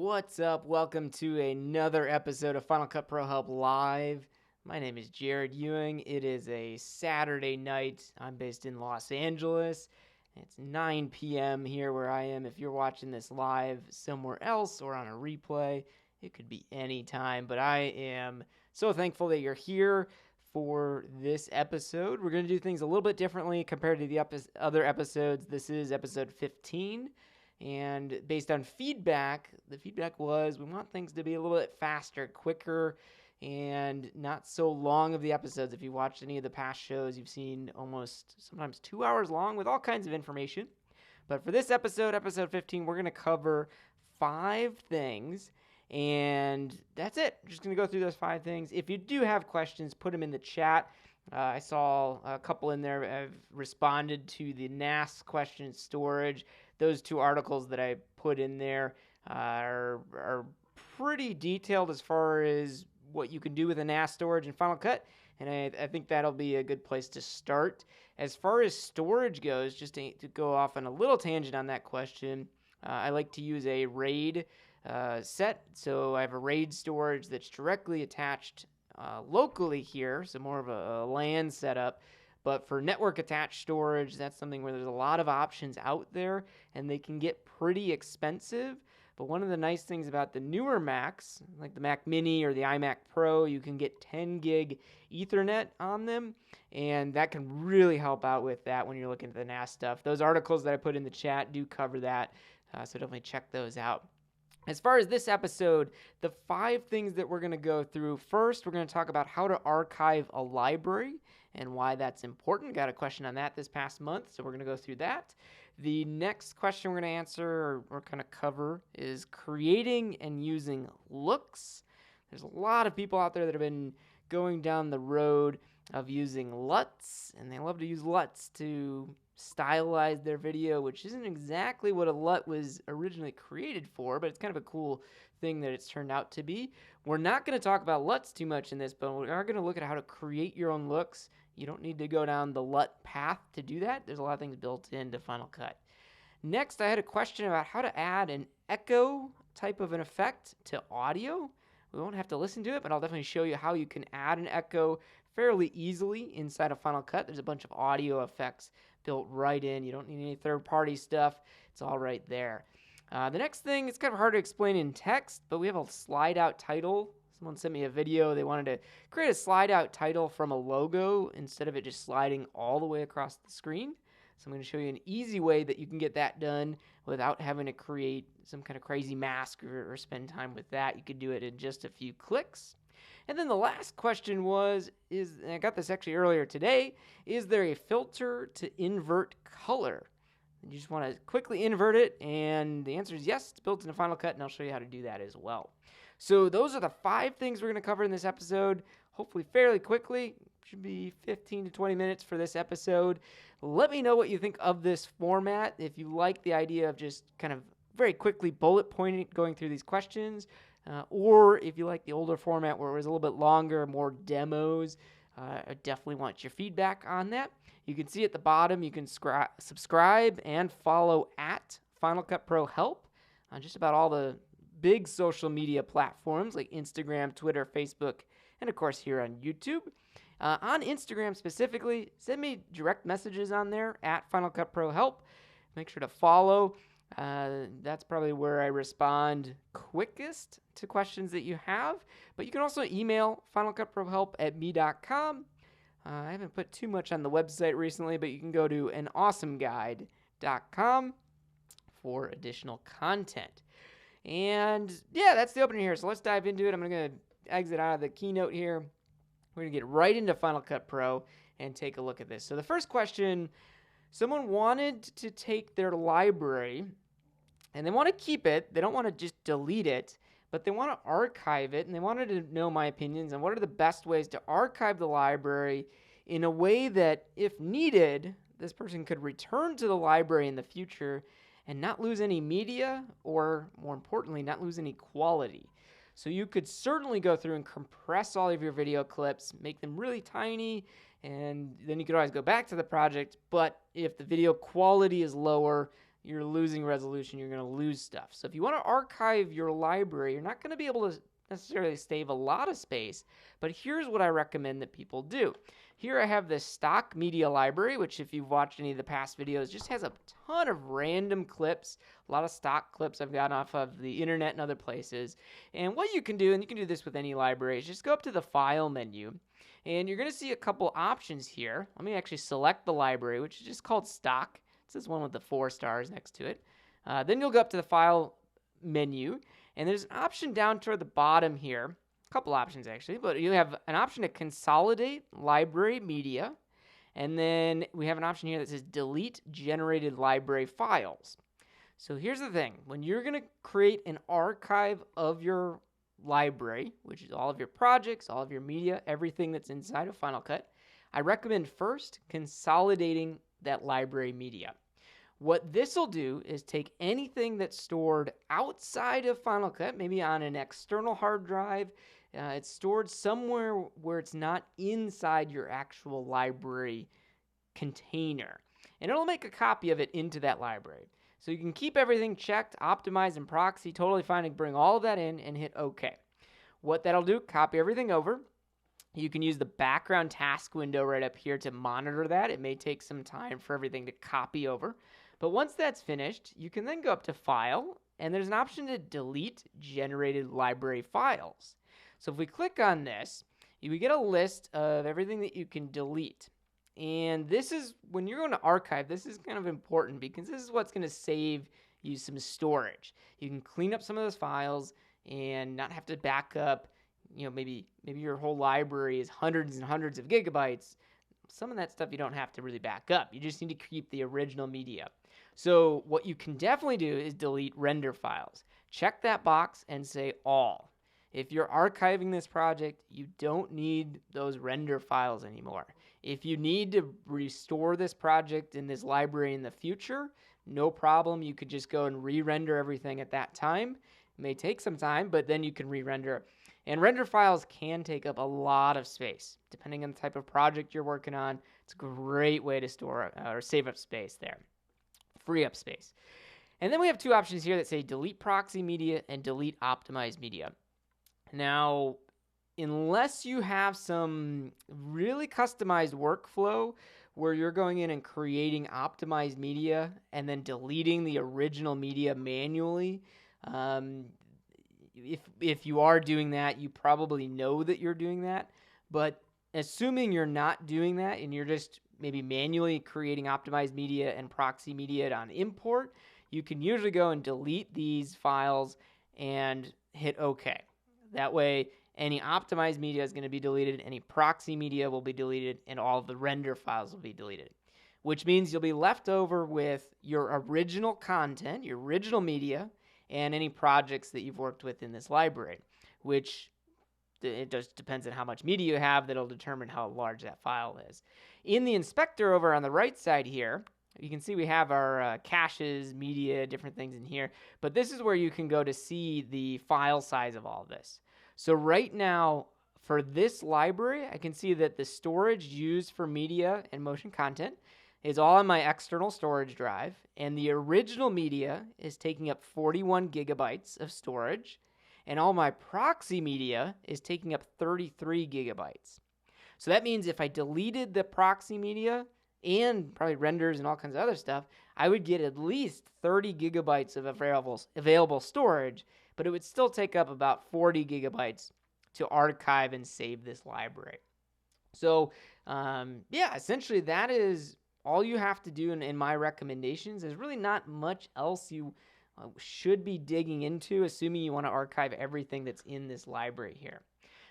What's up? Welcome to another episode of Final Cut Pro Help Live. My name is Jared Ewing. It is a Saturday night. I'm based in Los Angeles. It's 9 p.m. here where I am. If you're watching this live somewhere else or on a replay, it could be any time. But I am so thankful that you're here for this episode. We're going to do things a little bit differently compared to the other episodes. This is episode 15. And based on feedback, the feedback was we want things to be a little bit faster, quicker, and not so long of the episodes. If you watched any of the past shows, you've seen almost sometimes 2 hours long with all kinds of information. But for this episode, episode 15, we're going to cover 5 things, and that's it. We're just going to go through those 5 things. If you do have questions, put them in the chat. I saw a couple in there. I've responded to the NAS question storage. Those 2 articles that I put in there are pretty detailed as far as what you can do with a NAS storage in Final Cut, and I think that'll be a good place to start. As far as storage goes, just to go off on a little tangent on that question, I like to use a RAID set. So I have a RAID storage that's directly attached locally here, so more of a LAN setup. But for network attached storage, that's something where there's a lot of options out there, and they can get pretty expensive. But one of the nice things about the newer Macs, like the Mac Mini or the iMac Pro, you can get 10 gig Ethernet on them, and that can really help out with that when you're looking at the NAS stuff. Those articles that I put in the chat do cover that, so definitely check those out. As far as this episode, the 5 things that we're going to go through. First, we're going to talk about how to archive a library and why that's important. Got a question on that this past month, so we're going to go through that. The next question we're going to answer or kind of cover is creating and using looks. There's a lot of people out there that have been going down the road of using LUTs, and they love to use LUTs to stylize their video, which isn't exactly what a LUT was originally created for, but it's kind of a cool thing that it's turned out to be. We're not going to talk about LUTs too much in this, but we are going to look at how to create your own looks. You don't need to go down the LUT path to do that. There's a lot of things built into Final Cut. Next, I had a question about how to add an echo type of an effect to audio. We won't have to listen to it, but I'll definitely show you how you can add an echo fairly easily inside of Final Cut. There's a bunch of audio effects built right in. You don't need any third-party stuff. It's all right there. The next thing, it's kind of hard to explain in text, but we have a slide-out title. Someone sent me a video. They wanted to create a slide-out title from a logo instead of it just sliding all the way across the screen. So I'm going to show you an easy way that you can get that done without having to create some kind of crazy mask or spend time with that. You could do it in just a few clicks. And then the last question and I got this actually earlier today, is there a filter to invert color? You just want to quickly invert it, and the answer is yes, it's built into Final Cut, and I'll show you how to do that as well. So those are the 5 things we're going to cover in this episode, hopefully fairly quickly. Should be 15 to 20 minutes for this episode. Let me know what you think of this format. If you like the idea of just kind of very quickly bullet pointing, going through these questions, or if you like the older format where it was a little bit longer, more demos, I definitely want your feedback on that. You can see at the bottom, you can subscribe and follow at Final Cut Pro Help on just about all the big social media platforms like Instagram, Twitter, Facebook, and of course here on YouTube. On Instagram specifically, send me direct messages on there at Final Cut Pro Help. Make sure to follow. That's probably where I respond quickest to questions that you have. But you can also email finalcutprohelp@me.com. I haven't put too much on the website recently, but you can go to anawesomeguide.com for additional content. And yeah, that's the opening here. So let's dive into it. I'm going to exit out of the keynote here. We're going to get right into Final Cut Pro and take a look at this. So the first question, someone wanted to take their library and they want to keep it. They don't want to just delete it, but they want to archive it, and they wanted to know my opinions on what are the best ways to archive the library in a way that, if needed, this person could return to the library in the future and not lose any media, or more importantly, not lose any quality. So you could certainly go through and compress all of your video clips, make them really tiny, and then you could always go back to the project. But if the video quality is lower, you're losing resolution, you're going to lose stuff. So if you want to archive your library, you're not going to be able to necessarily save a lot of space, but here's what I recommend that people do. Here I have this stock media library, which if you've watched any of the past videos, just has a ton of random clips, a lot of stock clips I've gotten off of the internet and other places. And what you can do, and you can do this with any library, is just go up to the File menu, and you're going to see a couple options here. Let me actually select the library, which is just called Stock. It's this one with the 4 stars next to it. Then you'll go up to the File menu, and there's an option down toward the bottom here. A couple options actually, but you have an option to consolidate library media, and then we have an option here that says delete generated library files. So here's the thing. When you're going to create an archive of your library, which is all of your projects, all of your media, everything that's inside of Final Cut, I recommend first consolidating that library media. What this will do is take anything that's stored outside of Final Cut, maybe on an external hard drive. It's stored somewhere where it's not inside your actual library container. And it'll make a copy of it into that library. So you can keep everything checked, optimize, and proxy, totally fine, and bring all of that in and hit OK. What that'll do, copy everything over. You can use the background task window right up here to monitor that. It may take some time for everything to copy over. But once that's finished, you can then go up to File, and there's an option to delete generated library files. So if we click on this, we get a list of everything that you can delete. And this is, when you're going to archive, this is kind of important because this is what's going to save you some storage. You can clean up some of those files and not have to back up, maybe your whole library is hundreds and hundreds of gigabytes. Some of that stuff you don't have to really back up. You just need to keep the original media. So what you can definitely do is delete render files. Check that box and say all. If you're archiving this project, you don't need those render files anymore. If you need to restore this project in this library in the future, no problem. You could just go and re-render everything at that time. It may take some time, but then you can re-render. And render files can take up a lot of space. Depending on the type of project you're working on, it's a great way to store or save up space there. Free up space. And then we have two options here that say delete proxy media and delete optimized media. Now, unless you have some really customized workflow where you're going in and creating optimized media and then deleting the original media manually, if you are doing that, you probably know that you're doing that. But assuming you're not doing that and you're just maybe manually creating optimized media and proxy media on import, you can usually go and delete these files and hit OK. That way, any optimized media is going to be deleted, any proxy media will be deleted, and all of the render files will be deleted, which means you'll be left over with your original content, your original media, and any projects that you've worked with in this library, which it just depends on how much media you have that'll determine how large that file is. In the inspector over on the right side here, you can see we have our caches, media, different things in here, but this is where you can go to see the file size of all of this. So right now, for this library, I can see that the storage used for media and motion content is all on my external storage drive, and the original media is taking up 41 gigabytes of storage, and all my proxy media is taking up 33 gigabytes. So that means if I deleted the proxy media and probably renders and all kinds of other stuff, I would get at least 30 gigabytes of available storage, but it would still take up about 40 gigabytes to archive and save this library. So essentially that is all you have to do in my recommendations. There's really not much else you should be digging into, assuming you want to archive everything that's in this library here.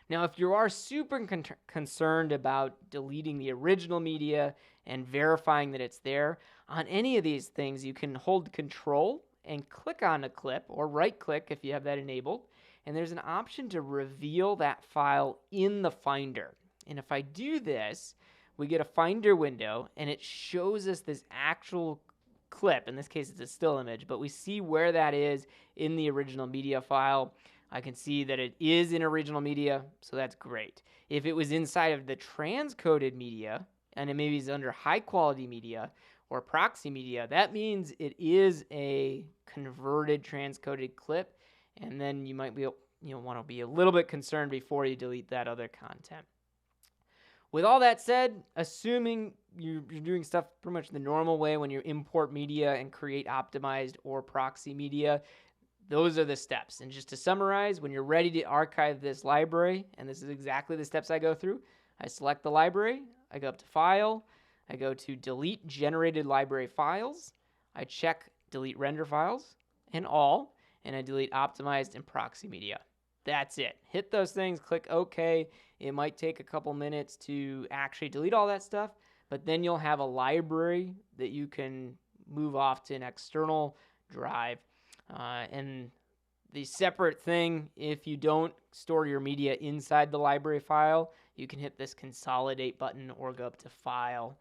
Now, if you are super concerned about deleting the original media and verifying that it's there, on any of these things, you can hold Control and click on a clip, or right-click if you have that enabled, and there's an option to reveal that file in the Finder. And if I do this, we get a Finder window, and it shows us this actual clip. In this case, it's a still image, but we see where that is in the original media file. I can see that it is in original media, so that's great. If it was inside of the transcoded media, and it maybe is under high quality media, or proxy media, that means it is a converted transcoded clip, and then you might be want to be a little bit concerned before you delete that other content. With all that said, assuming you're doing stuff pretty much the normal way when you import media and create optimized or proxy media, those are the steps. And just to summarize, when you're ready to archive this library, and this is exactly the steps I go through, I select the library, I go up to File, I go to Delete Generated Library Files, I check Delete Render Files, and All, and I delete optimized and proxy media. That's it. Hit those things, click OK. It might take a couple minutes to actually delete all that stuff, but then you'll have a library that you can move off to an external drive. And the separate thing, if you don't store your media inside the library file, you can hit this consolidate button or go up to File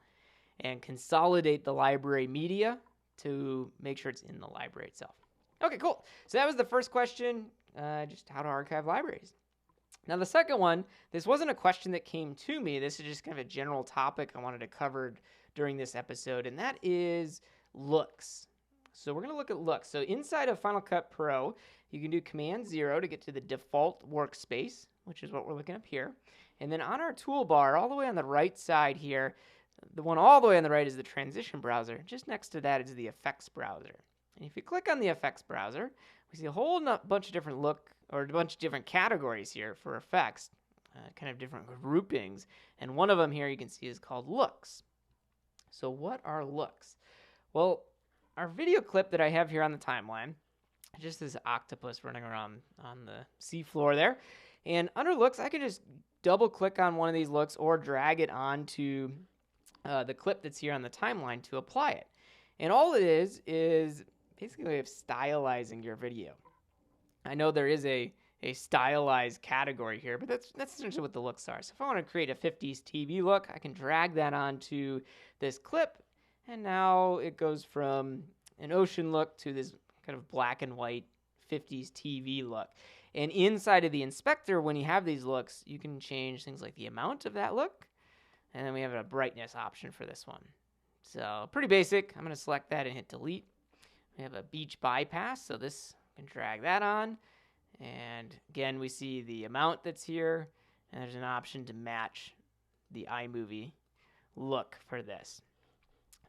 and consolidate the library media to make sure it's in the library itself. Okay, cool. So that was the first question, just how to archive libraries. Now the second one, this wasn't a question that came to me. This is just kind of a general topic I wanted to cover during this episode, and that is looks. So we're going to look at looks. So inside of Final Cut Pro, you can do Command-0 to get to the default workspace, which is what we're looking up here. And then on our toolbar, all the way on the right side here, the one all the way on the right is the transition browser. Just next to that is the effects browser. And if you click on the effects browser, we see a whole bunch of different a bunch of different categories here for effects, kind of different groupings. And one of them here you can see is called looks. So what are looks? Well, our video clip that I have here on the timeline, just this octopus running around on the seafloor there. And under looks, I can just double click on one of these looks or drag it onto the clip that's here on the timeline to apply it. And all it is basically a way of stylizing your video. I know there is a stylized category here, but that's essentially what the looks are. So if I want to create a 50s TV look, I can drag that onto this clip, and now it goes from an ocean look to this kind of black and white 50s TV look. And inside of the inspector, when you have these looks, you can change things like the amount of that look, and then we have a brightness option for this one. So pretty basic. I'm going to select that and hit delete. We have a beach bypass, so this can drag that on. And again, we see the amount that's here, and there's an option to match the iMovie look for this.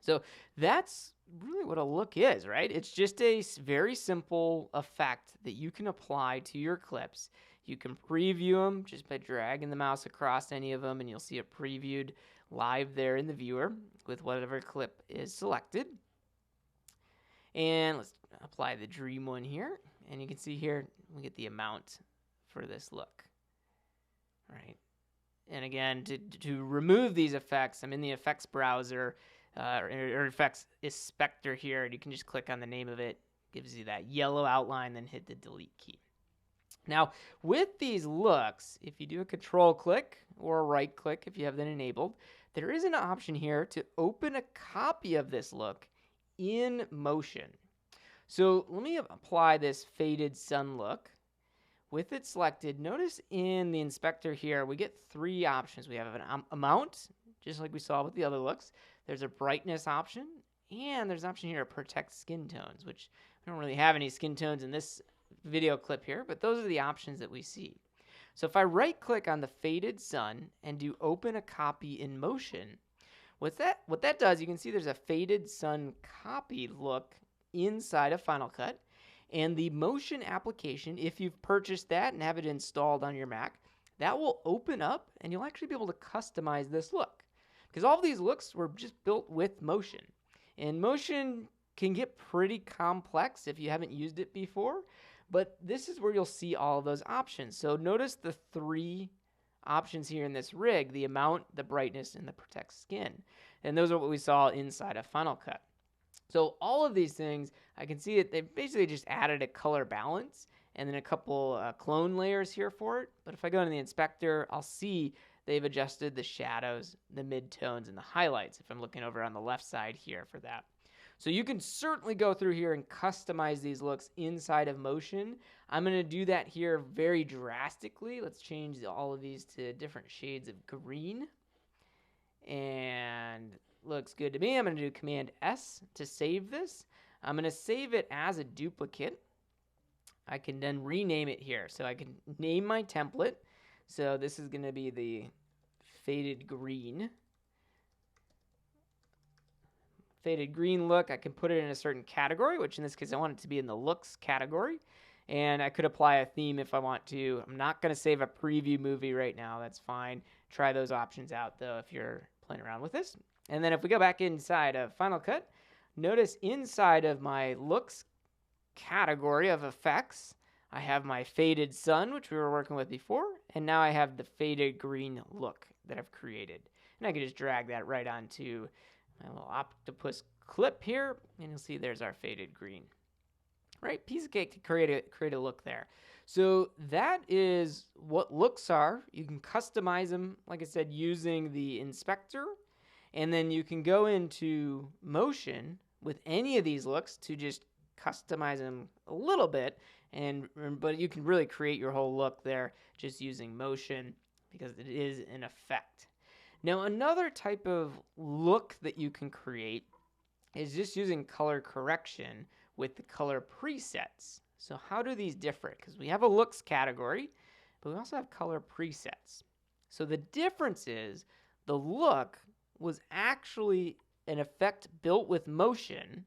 So that's really what a look is, right? It's just a very simple effect that you can apply to your clips. You can preview them just by dragging the mouse across any of them, and you'll see it previewed live there in the viewer with whatever clip is selected. And let's apply the dream one here. And you can see here, we get the amount for this look, right? And again, to remove these effects, I'm in the effects browser, or effects inspector here, and you can just click on the name of it. Gives you that yellow outline, then hit the delete key. Now, with these looks, if you do a control click or a right click, if you have that enabled, there is an option here to open a copy of this look in motion. So let me apply this faded sun look. With it selected, notice in the inspector here, we get three options. We have an amount, just like we saw with the other looks. There's a brightness option, and there's an option here to protect skin tones, which we don't really have any skin tones in this video clip here, but those are the options that we see. So if I right click on the faded sun and do open a copy in motion, what that does, you can see there's a faded sun copy look inside of Final Cut, and the motion application, if you've purchased that and have it installed on your Mac, that will open up and you'll actually be able to customize this look, because all of these looks were just built with motion, and motion can get pretty complex if you haven't used it before, but this is where you'll see all of those options. So notice the three options here in this rig: the amount, the brightness, and the protect skin. And those are what we saw inside of Final Cut. So all of these things, I can see that they basically just added a color balance and then a couple clone layers here for it. But if I go into the inspector, I'll see they've adjusted the shadows, the midtones, and the highlights if I'm looking over on the left side here for that. So you can certainly go through here and customize these looks inside of motion. I'm going to do that here very drastically. Let's change all of these to different shades of green. And looks good to me. I'm going to do Command S to save this. I'm going to save it as a duplicate. I can then rename it here. So I can name my template. So this is going to be the faded green. Faded green look. I can put it in a certain category, which in this case I want it to be in the looks category. And I could apply a theme if I want to. I'm not going to save a preview movie right now. That's fine. Try those options out, though, if you're playing around with this. And then if we go back inside of Final Cut, notice inside of my looks category of effects, I have my faded sun, which we were working with before. And now I have the faded green look that I've created. And I can just drag that right onto my little octopus clip here. And you'll see there's our faded green. Right, piece of cake to create a look there. So that is what looks are. You can customize them, like I said, using the inspector, and then you can go into motion with any of these looks to just customize them a little bit, but you can really create your whole look there just using motion because it is an effect. Now, another type of look that you can create is just using color correction with the color presets. So how do these differ? Because we have a looks category, but we also have color presets. So the difference is the look was actually an effect built with motion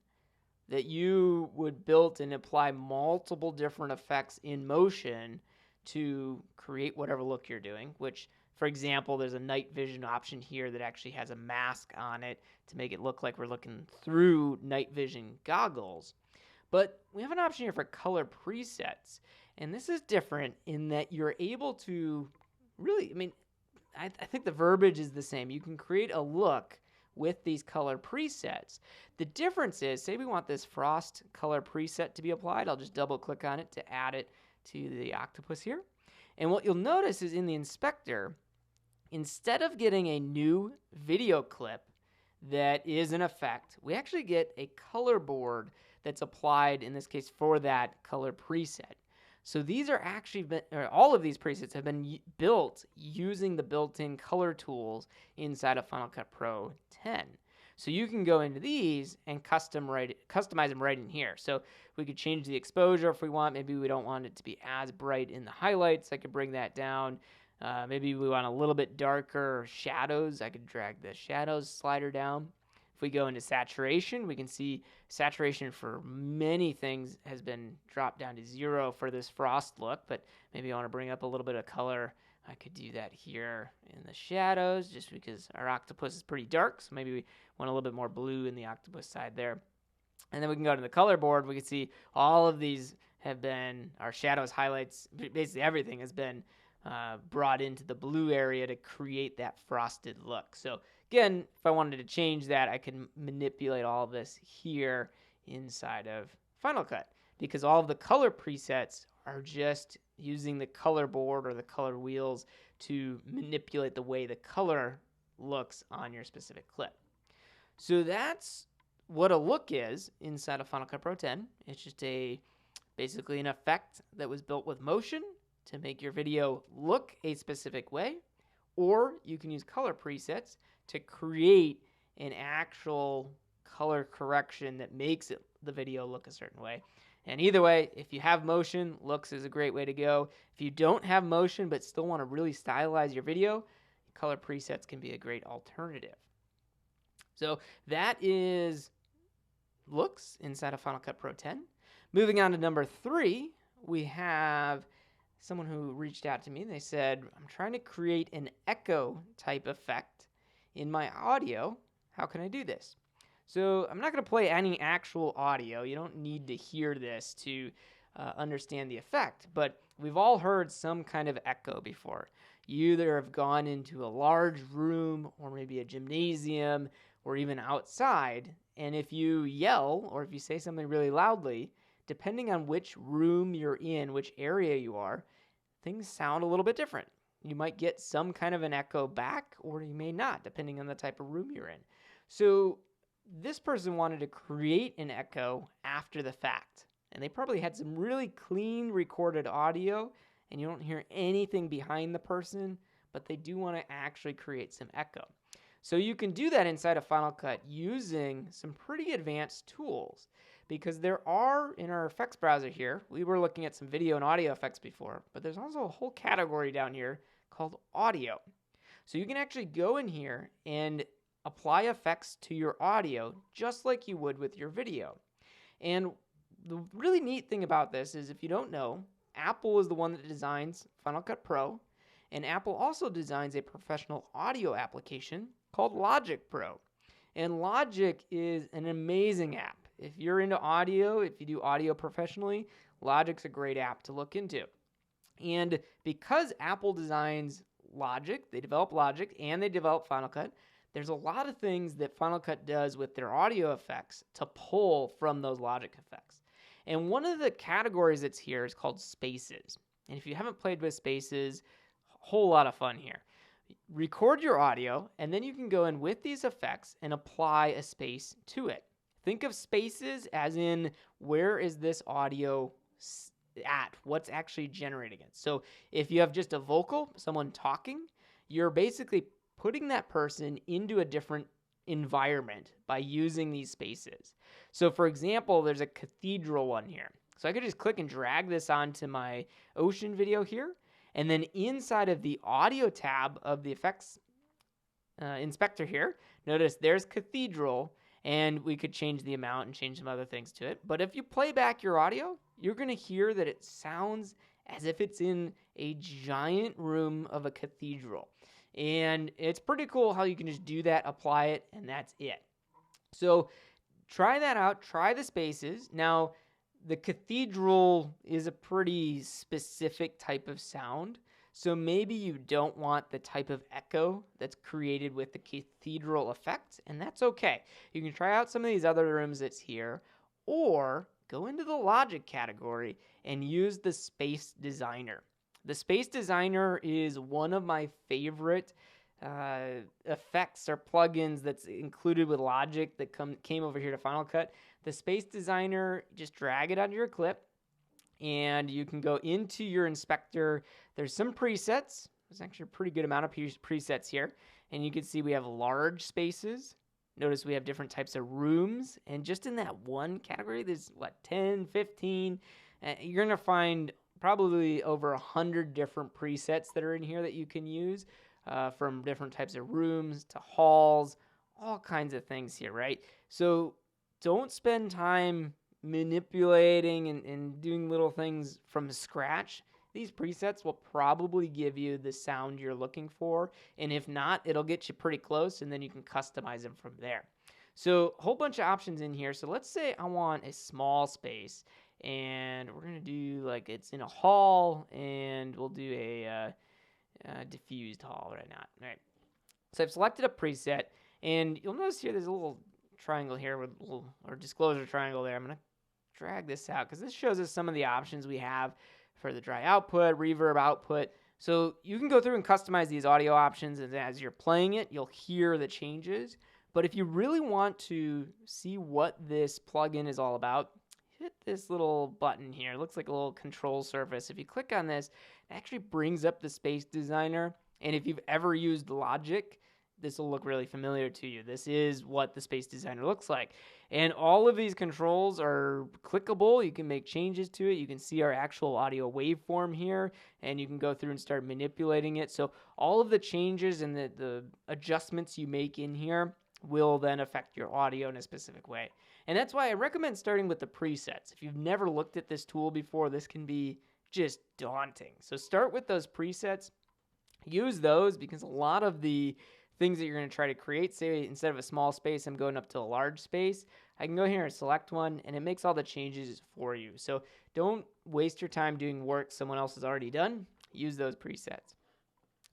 that you would build and apply multiple different effects in motion to create whatever look you're doing, which, for example, there's a night vision option here that actually has a mask on it to make it look like we're looking through night vision goggles. But we have an option here for color presets. And this is different in that you're able to really, I think the verbiage is the same. You can create a look with these color presets. The difference is, say we want this frost color preset to be applied. I'll just double click on it to add it to the octopus here. And what you'll notice is in the inspector, instead of getting a new video clip that is an effect, we actually get a color board that's applied, in this case, for that color preset. So these are actually, all of these presets have been built using the built-in color tools inside of Final Cut Pro 10. So you can go into these and customize them right in here. So we could change the exposure if we want. Maybe we don't want it to be as bright in the highlights. I could bring that down. Maybe we want a little bit darker shadows. I could drag the shadows slider down. If we go into saturation, we can see saturation for many things has been dropped down to 0 for this frost look, but maybe I want to bring up a little bit of color. I could do that here in the shadows just because our octopus is pretty dark, so maybe we want a little bit more blue in the octopus side there. And then we can go to the color board. We can see all of these have been, our shadows, highlights, basically everything has been brought into the blue area to create that frosted look. So again, if I wanted to change that, I can manipulate all of this here inside of Final Cut because all of the color presets are just using the color board or the color wheels to manipulate the way the color looks on your specific clip. So that's what a look is inside of Final Cut Pro 10. It's just basically an effect that was built with motion to make your video look a specific way, or you can use color presets to create an actual color correction that makes the video look a certain way. And either way, if you have motion, looks is a great way to go. If you don't have motion but still want to really stylize your video, color presets can be a great alternative. So that is looks inside of Final Cut Pro 10. Moving on to number 3, we have someone who reached out to me. They said, I'm trying to create an echo type effect in my audio. How can I do this? So I'm not going to play any actual audio. You don't need to hear this to understand the effect, but we've all heard some kind of echo before. You either have gone into a large room or maybe a gymnasium or even outside, and if you yell or if you say something really loudly, depending on which room you're in, which area you are, things sound a little bit different. You might get some kind of an echo back, or you may not, depending on the type of room you're in. So this person wanted to create an echo after the fact, and they probably had some really clean recorded audio, and you don't hear anything behind the person, but they do want to actually create some echo. So you can do that inside of Final Cut using some pretty advanced tools, because there are, in our effects browser here, we were looking at some video and audio effects before, but there's also a whole category down here called audio. So you can actually go in here and apply effects to your audio just like you would with your video. And the really neat thing about this is, if you don't know, Apple is the one that designs Final Cut Pro, and Apple also designs a professional audio application called Logic Pro. And Logic is an amazing app. If you're into audio, if you do audio professionally, Logic's a great app to look into. And because Apple designs Logic, they develop Logic, and they develop Final Cut, there's a lot of things that Final Cut does with their audio effects to pull from those Logic effects. And one of the categories that's here is called spaces. And if you haven't played with spaces, a whole lot of fun here. Record your audio, and then you can go in with these effects and apply a space to it. Think of spaces as in, where is this audio at? What's actually generating it? So if you have just a vocal, someone talking, you're basically putting that person into a different environment by using these spaces. So for example, there's a cathedral one here. So I could just click and drag this onto my ocean video here, and then inside of the audio tab of the effects inspector here, notice there's cathedral, and we could change the amount and change some other things to it. But if you play back your audio, you're going to hear that it sounds as if it's in a giant room of a cathedral. And it's pretty cool how you can just do that, apply it, and that's it. So try that out. Try the spaces. Now, the cathedral is a pretty specific type of sound, so maybe you don't want the type of echo that's created with the cathedral effect, and that's okay. You can try out some of these other rooms that's here, or go into the Logic category and use the Space Designer. The Space Designer is one of my favorite effects or plugins that's included with Logic that came over here to Final Cut. The Space Designer, just drag it onto your clip, and you can go into your inspector. There's some presets. There's actually a pretty good amount of presets here. And you can see we have large spaces. Notice we have different types of rooms. And just in that one category, there's 10, 15. You're going to find probably over 100 different presets that are in here that you can use, from different types of rooms to halls, all kinds of things here, right? So don't spend time manipulating and doing little things from scratch. These presets will probably give you the sound you're looking for, and if not, it'll get you pretty close, and then you can customize them from there. So a whole bunch of options in here. So let's say I want a small space, and we're going to do like it's in a hall, and we'll do a diffused hall right now. All right. So I've selected a preset, and you'll notice here there's a little triangle here with a little, or disclosure triangle there. I'm going to drag this out because this shows us some of the options we have for the dry output, reverb output. So you can go through and customize these audio options, and as you're playing it, you'll hear the changes. But if you really want to see what this plugin is all about, hit this little button here. It looks like a little control surface. If you click on this, it actually brings up the Space Designer. And if you've ever used Logic, this will look really familiar to you. This is what the Space Designer looks like. And all of these controls are clickable. You can make changes to it. You can see our actual audio waveform here, and you can go through and start manipulating it. So all of the changes and the adjustments you make in here will then affect your audio in a specific way. And that's why I recommend starting with the presets. If you've never looked at this tool before, this can be just daunting. So start with those presets. Use those, because a lot of the things that you're going to try to create, say instead of a small space, I'm going up to a large space, I can go here and select one, and it makes all the changes for you. So don't waste your time doing work someone else has already done. Use those presets.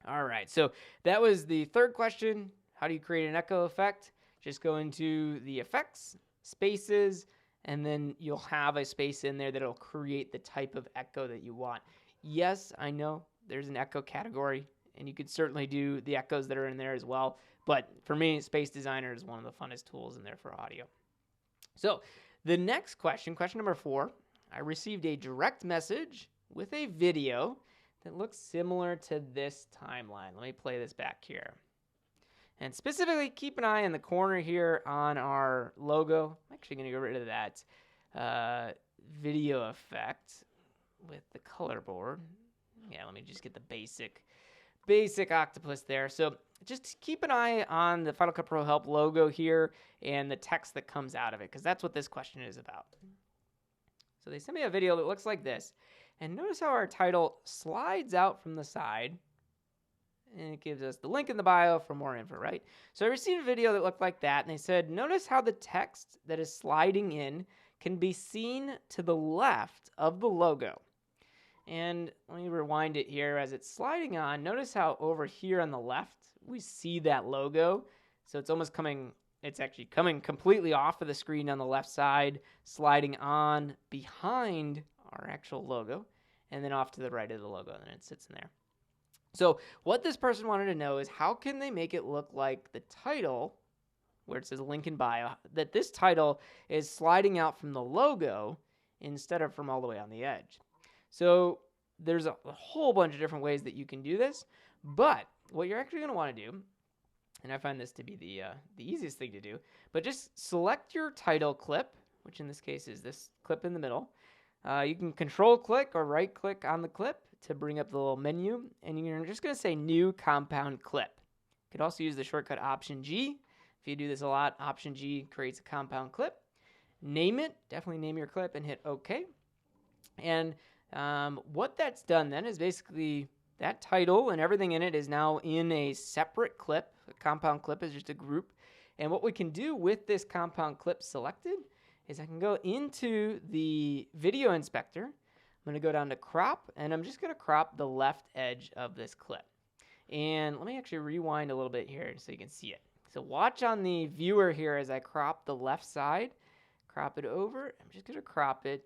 All right, so that was the third question. How do you create an echo effect? Just go into the effects, spaces, and then you'll have a space in there that'll create the type of echo that you want. Yes, I know there's an echo category, and you could certainly do the echoes that are in there as well. But for me, Space Designer is one of the funnest tools in there for audio. So the next question, question number 4, I received a direct message with a video that looks similar to this timeline. Let me play this back here. And specifically, keep an eye in the corner here on our logo. I'm actually going to get rid of that video effect with the color board. Yeah, let me just get the basic octopus there. So just keep an eye on the Final Cut Pro Help logo here and the text that comes out of it, because that's what this question is about. So they sent me a video that looks like this. And notice how our title slides out from the side. And it gives us the link in the bio for more info, right? So I received a video that looked like that, and they said, notice how the text that is sliding in can be seen to the left of the logo. And let me rewind it here as it's sliding on. Notice how over here on the left, we see that logo. So it's actually coming completely off of the screen on the left side, sliding on behind our actual logo, and then off to the right of the logo, and then it sits in there. So what this person wanted to know is how can they make it look like the title, where it says link in bio, that this title is sliding out from the logo instead of from all the way on the edge. So there's a whole bunch of different ways that you can do this, but what you're actually going to want to do, and I find this to be the easiest thing to do, but just select your title clip, which in this case is this clip in the middle. You can control click or right click on the clip to bring up the little menu, and you're just going to say new compound clip. You could also use the shortcut Option G. If you do this a lot, Option G creates a compound clip. Name it, definitely name your clip, and hit OK. And what that's done then is basically that title and everything in it is now in a separate clip. A compound clip is just a group. And what we can do with this compound clip selected is I can go into the video inspector. I'm going to go down to crop, and I'm just going to crop the left edge of this clip. And let me actually rewind a little bit here so you can see it. So watch on the viewer here as I crop the left side, crop it over. I'm just going to crop it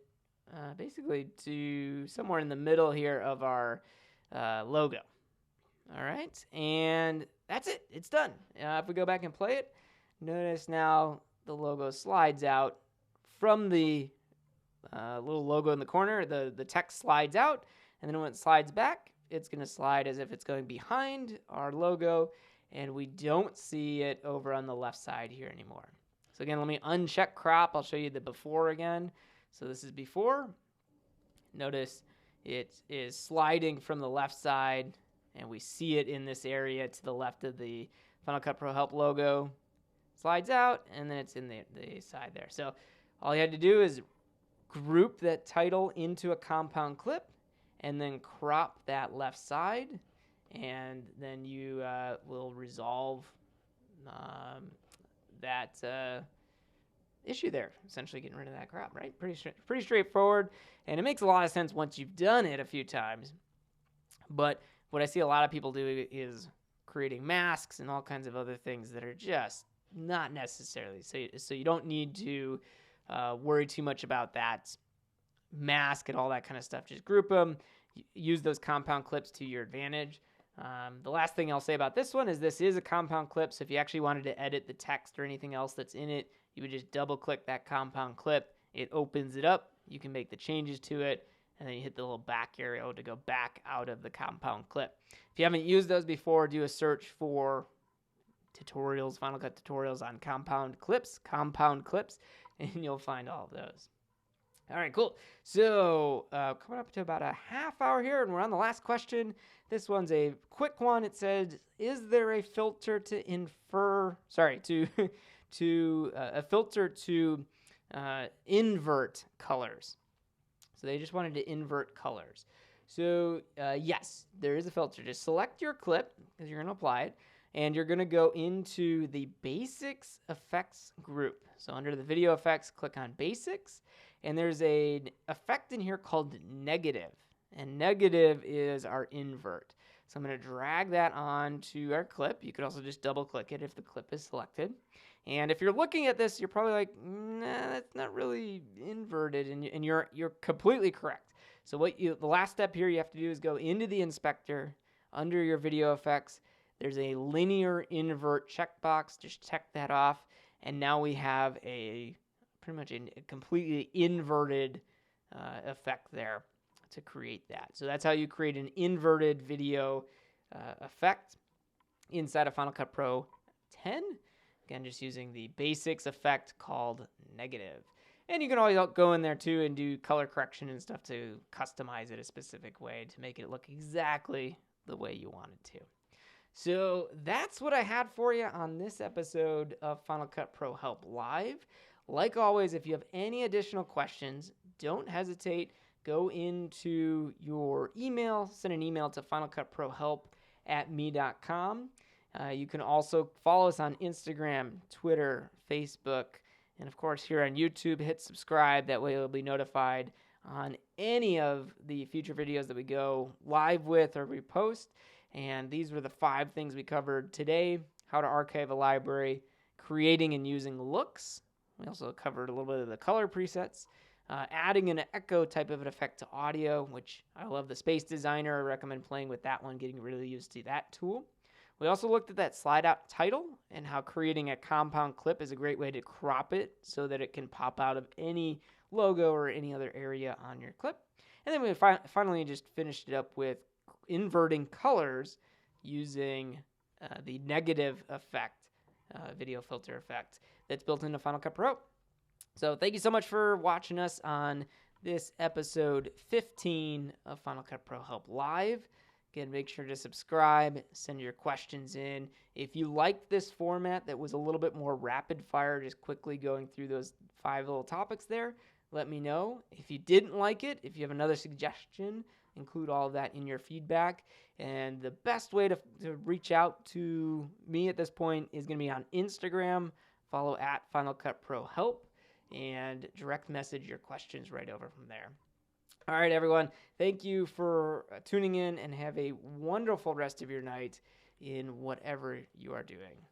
basically to somewhere in the middle here of our logo. All right, and that's it. It's done. If we go back and play it, notice now the logo slides out from the little logo in the corner. The text slides out, and then when it slides back, it's going to slide as if it's going behind our logo, and we don't see it over on the left side here anymore. So again, let me uncheck crop. I'll show you the before again. So this is before. Notice it is sliding from the left side, and we see it in this area to the left of the Final Cut Pro Help logo. Slides out, and then it's in the side there. So all you had to do is group that title into a compound clip, and then crop that left side, and then you will resolve that issue there, essentially getting rid of that crop, right? Pretty straightforward, and it makes a lot of sense once you've done it a few times. But what I see a lot of people do is creating masks and all kinds of other things that are just not necessarily. So you don't need to worry too much about that mask and all that kind of stuff. Just group them, use those compound clips to your advantage. The last thing I'll say about this one is this is a compound clip, so if you actually wanted to edit the text or anything else that's in it, you would just double click that compound clip. It opens it up. You can make the changes to it, and then you hit the little back arrow to go back out of the compound clip. If you haven't used those before, do a search for tutorials, Final Cut tutorials on compound clips, and you'll find all of those. All right, cool. So coming up to about a half hour here, and we're on the last question. This one's a quick one. It says, is there a filter to invert colors? So they just wanted to invert colors. So yes, there is a filter. Just select your clip because you're going to apply it, and you're going to go into the Basics Effects group. So under the Video Effects, click on Basics, and there's an effect in here called Negative, and Negative is our invert. So I'm going to drag that onto our clip. You could also just double-click it if the clip is selected. And if you're looking at this, you're probably like, nah, that's not really inverted, and you're completely correct. So the last step here you have to do is go into the inspector, under your video effects. There's a linear invert checkbox. Just check that off, and now we have pretty much a completely inverted effect there to create that. So that's how you create an inverted video effect inside of Final Cut Pro pen. Again, just using the basics effect called negative. And you can always go in there too and do color correction and stuff to customize it a specific way to make it look exactly the way you want it to. So that's what I had for you on this episode of Final Cut Pro Help Live. Like always, if you have any additional questions, don't hesitate. Go into your email, send an email to finalcutprohelp@me.com. You can also follow us on Instagram, Twitter, Facebook, and of course here on YouTube. Hit subscribe. That way you'll be notified on any of the future videos that we go live with or we post. And these were the 5 things we covered today: how to archive a library, creating and using looks. We also covered a little bit of the color presets, adding an echo type of an effect to audio, which I love the Space Designer. I recommend playing with that one, getting really used to that tool. We also looked at that slide out title and how creating a compound clip is a great way to crop it so that it can pop out of any logo or any other area on your clip. And then we finally just finished it up with inverting colors using the negative effect, video filter effect that's built into Final Cut Pro. So thank you so much for watching us on this episode 15 of Final Cut Pro Help Live. Again, make sure to subscribe, send your questions in. If you liked this format that was a little bit more rapid fire, just quickly going through those 5 little topics there, let me know. If you didn't like it, if you have another suggestion, include all of that in your feedback. And the best way to reach out to me at this point is going to be on Instagram. Follow @FinalCutProHelp and direct message your questions right over from there. All right, everyone. Thank you for tuning in and have a wonderful rest of your night in whatever you are doing.